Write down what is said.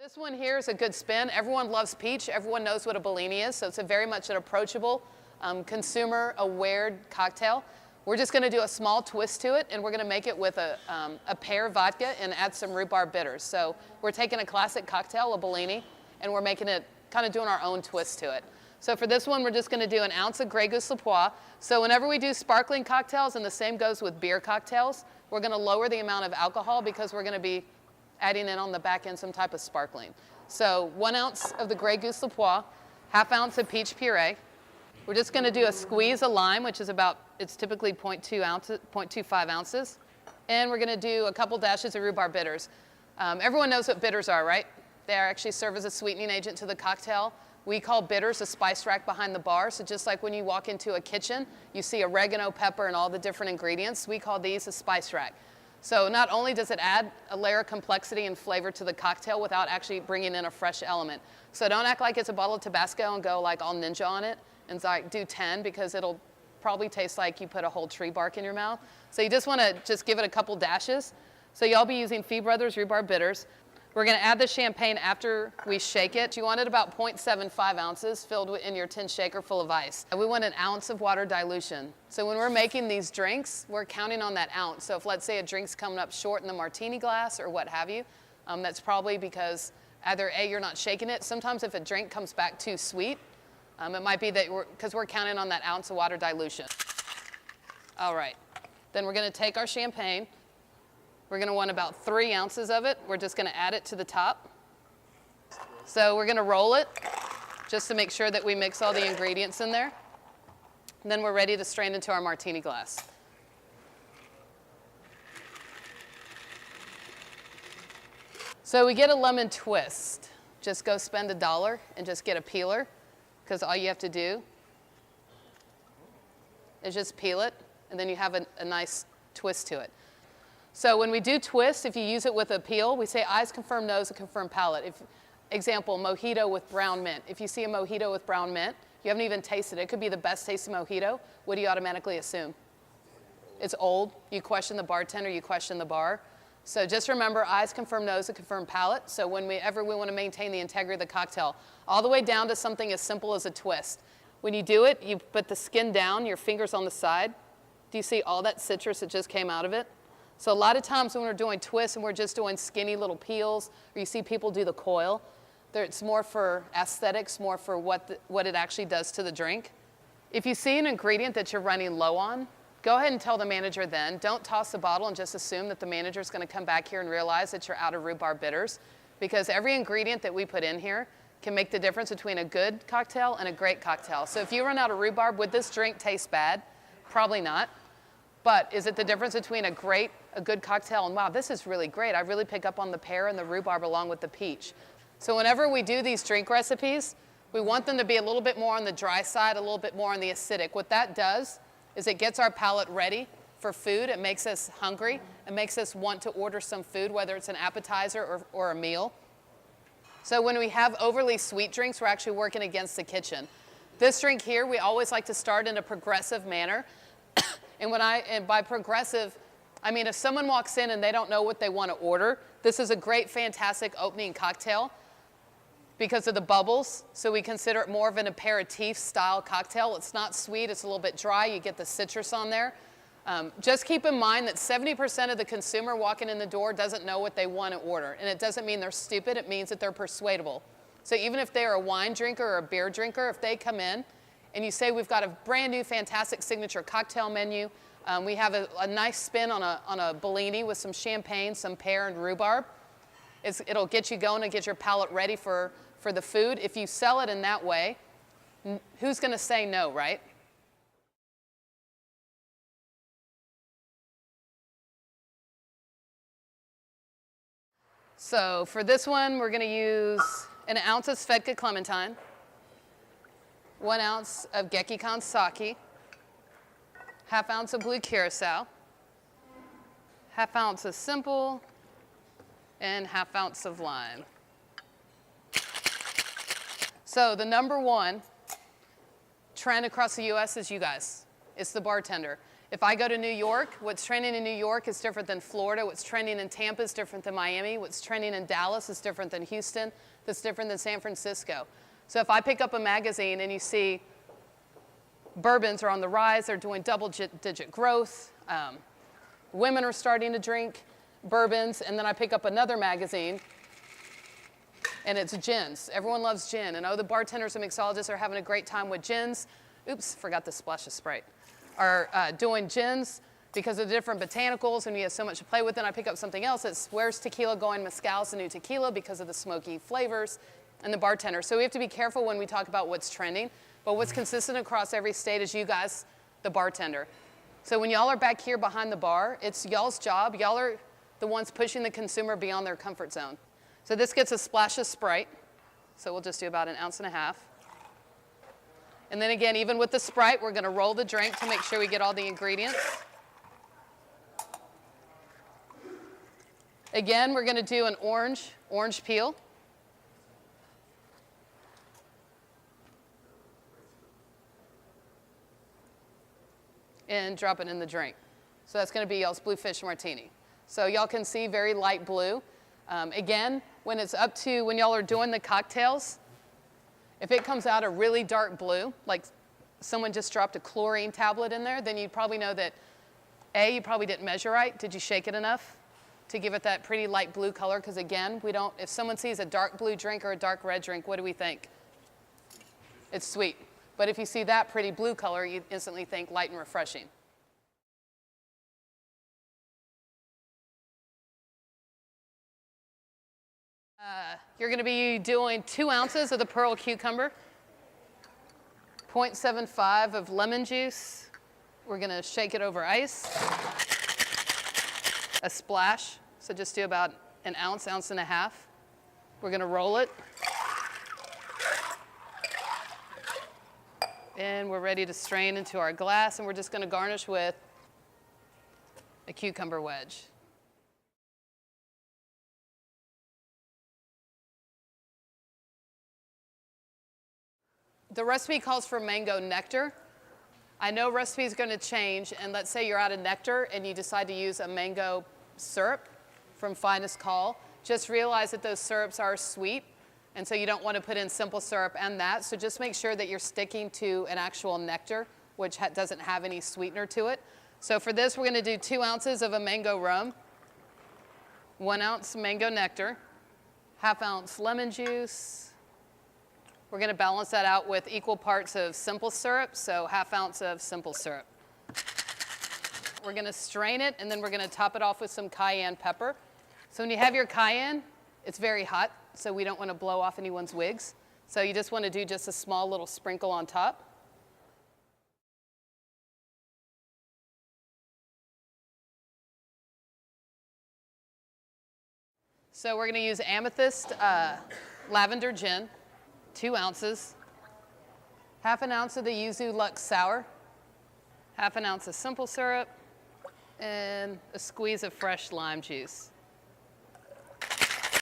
This one here is a good spin. Everyone loves peach. Everyone knows what a Bellini is, so it's very much an approachable, consumer-aware cocktail. We're just going to do a small twist to it, and we're going to make it with a pear vodka and add some rhubarb bitters. So we're taking a classic cocktail, a Bellini, and we're making it, kind of doing our own twist to it. So for this one, we're just going to do an ounce of Grey Goose LaPois. So whenever we do sparkling cocktails, and the same goes with beer cocktails, we're going to lower the amount of alcohol because we're going to be adding in on the back end some type of sparkling. So 1 ounce of the Grey Goose LaPois, ½ ounce of peach puree. We're just going to do a squeeze of lime, which is about, it's typically 0.25 ounces. And we're going to do a couple dashes of rhubarb bitters. Everyone knows what bitters are, right? They actually serve as a sweetening agent to the cocktail. We call bitters a spice rack behind the bar. So just like when you walk into a kitchen, you see oregano, pepper, and all the different ingredients, we call these a spice rack. So not only does it add a layer of complexity and flavor to the cocktail without actually bringing in a fresh element. So don't act like it's a bottle of Tabasco and go like all ninja on it and like do 10 because it'll probably taste like you put a whole tree bark in your mouth. So you just want to just give it a couple dashes. So y'all be using Fee Brothers Rhubarb Bitters. We're going to add the champagne after we shake it. You want it about 0.75 ounces filled in your tin shaker full of ice. We want 1 ounce of water dilution. So when we're making these drinks, we're counting on that ounce. So if let's say a drink's coming up short in the martini glass or what have you, that's probably because either A, you're not shaking it. Sometimes if a drink comes back too sweet, it might be that because we're counting on that ounce of water dilution. All right, then we're going to take our champagne. We're going to want about 3 ounces of it. We're just going to add it to the top. So we're going to roll it just to make sure that we mix all the ingredients in there. And then we're ready to strain into our martini glass. So we get a lemon twist. Just go spend $1 and just get a peeler, because all you have to do is just peel it, and then you have a nice twist to it. So when we do twist, if you use it with a peel, we say eyes confirm nose and confirm palate. Example, mojito with brown mint. If you see a mojito with brown mint, you haven't even tasted it. It could be the best tasting mojito. What do you automatically assume? It's old. You question the bartender, you question the bar. So just remember, eyes confirm nose and confirm palate. So whenever we want to maintain the integrity of the cocktail, all the way down to something as simple as a twist. When you do it, you put the skin down, your fingers on the side. Do you see all that citrus that just came out of it? So a lot of times when we're doing twists and we're just doing skinny little peels, or you see people do the coil, it's more for aesthetics, more for what it actually does to the drink. If you see an ingredient that you're running low on, go ahead and tell the manager then. Don't toss the bottle and just assume that the manager's going to come back here and realize that you're out of rhubarb bitters, because every ingredient that we put in here can make the difference between a good cocktail and a great cocktail. So if you run out of rhubarb, would this drink taste bad? Probably not. But is it the difference between a good cocktail and wow, this is really great. I really pick up on the pear and the rhubarb along with the peach. So whenever we do these drink recipes, we want them to be a little bit more on the dry side, a little bit more on the acidic. What that does is it gets our palate ready for food. It makes us hungry. It makes us want to order some food, whether it's an appetizer or a meal. So when we have overly sweet drinks, we're actually working against the kitchen. This drink here, we always like to start in a progressive manner. And by progressive, I mean if someone walks in and they don't know what they want to order, this is a great, fantastic opening cocktail because of the bubbles. So we consider it more of an aperitif style cocktail. It's not sweet, it's a little bit dry. You get the citrus on there. Just keep in mind that 70% of the consumer walking in the door doesn't know what they want to order. And it doesn't mean they're stupid, it means that they're persuadable. So even if they're a wine drinker or a beer drinker, if they come in and you say, we've got a brand new fantastic signature cocktail menu. We have a nice spin on a Bellini with some champagne, some pear, and rhubarb. It'll get you going and get your palate ready for the food. If you sell it in that way, who's going to say no, right? So for this one, we're going to use 1 ounce of Svedka Clementine, 1 ounce of Gekkeikan Sake, ½ ounce of blue curacao, ½ ounce of simple, and ½ ounce of lime. So the #1 trend across the US is you guys. It's the bartender. If I go to New York, what's trending in New York is different than Florida. What's trending in Tampa is different than Miami. What's trending in Dallas is different than Houston. That's different than San Francisco. So if I pick up a magazine and you see bourbons are on the rise, they're doing double-digit growth, women are starting to drink bourbons, and then I pick up another magazine and it's gins. Everyone loves gin, and the bartenders and mixologists are having a great time with gins. Oops, forgot the splash of Sprite. Are doing gins because of the different botanicals, and we have so much to play with. And I pick up something else. It's where's tequila going? Mezcal's the new tequila because of the smoky flavors and the bartender. So we have to be careful when we talk about what's trending. But what's consistent across every state is you guys, the bartender. So when y'all are back here behind the bar, it's y'all's job. Y'all are the ones pushing the consumer beyond their comfort zone. So this gets a splash of Sprite. So we'll just do about 1.5 ounces. And then again, even with the Sprite, we're going to roll the drink to make sure we get all the ingredients. Again, we're going to do an orange peel. And drop it in the drink. So that's going to be y'all's Bluefish Martini. So y'all can see very light blue. Again, when y'all are doing the cocktails, if it comes out a really dark blue, like someone just dropped a chlorine tablet in there, then you'd probably know that, A, you probably didn't measure right. Did you shake it enough to give it that pretty light blue color? Because again, if someone sees a dark blue drink or a dark red drink, what do we think? It's sweet. But if you see that pretty blue color, you instantly think light and refreshing. You're going to be doing 2 ounces of the pearl cucumber, 0.75 of lemon juice. We're going to shake it over ice. A splash, so just do about 1 ounce, 1.5 ounces. We're going to roll it. And we're ready to strain into our glass, and we're just going to garnish with a cucumber wedge. The recipe calls for mango nectar. I know recipe is going to change, and let's say you're out of nectar and you decide to use a mango syrup from Finest Call. Just realize that those syrups are sweet, and so you don't want to put in simple syrup and that. So just make sure that you're sticking to an actual nectar, which doesn't have any sweetener to it. So for this, we're going to do 2 ounces of a mango rum, 1 ounce mango nectar, 1/2 ounce lemon juice. We're going to balance that out with equal parts of simple syrup, so 1/2 ounce of simple syrup. We're going to strain it, and then we're going to top it off with some cayenne pepper. So when you have your cayenne, it's very hot, so we don't want to blow off anyone's wigs. So you just want to do just a small little sprinkle on top. So we're going to use Amethyst Lavender Gin. 2 ounces, 1/2 ounce of the Yuzu Lux Sour, 1/2 ounce of simple syrup, and a squeeze of fresh lime juice.